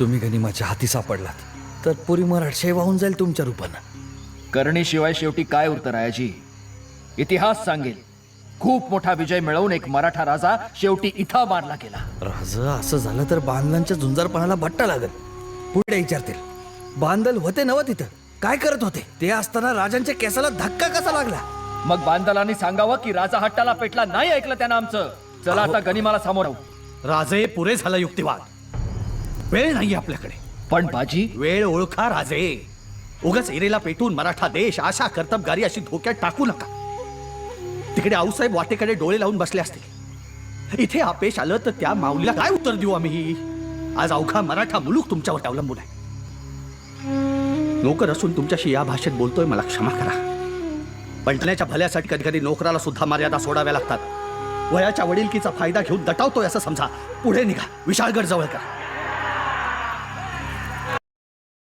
तुम्ही गनिमाच्या हाती सापडलात तर पुरी मराठशाही वाहून जाईल तुमच्या रूपानं. करणीशिवाय शेवटी काय उरतं रायाजी? इतिहास सांगेल खूप मोठा विजय मिळवून एक मराठा राजा शेवटी इथं मारला गेला. राज असं झालं तर बांधलांच्या झुंजारपणाला भट्टा लागल. पुढे विचारतील बांधल होते नव तिथं काय करत होते ते असताना राजांच्या केसाला धक्का कसा लागला. मग बांदलांनी सांगावं की राजा हट्टाला पेटला नाही ऐकलं त्यानं आमचं. चला आता गनिमाला सामोर राहू. राजे पुरे झाला युक्तिवाद. वेळ नाही आपल्याकडे. पण बाजी वेळ ओळखा राजे. उगाच एरेला पेटून मराठा देश आशा कर्तबगारी अशी धोक्यात टाकू नका. तिकडे आऊसाहेब वाटेकडे डोळे लावून बसले असतील. इथे आपेश आलं तर त्या माऊलीला काय उत्तर देऊ आम्ही? आज अवघा मराठा मुलूक तुमच्यावर अवलंबून आहे. नोकर असून तुमच्याशी या भाषेत बोलतोय मला क्षमा करा. पलटण्याच्या भल्यासाठी कधी कधी नोकराला सुद्धा मर्यादा सोडाव्या लागतात. वयाच्या वडिलकीचा फायदा घेऊन दटावतोय असं समजा. पुढे निघा. विशाळगड जवळ करा.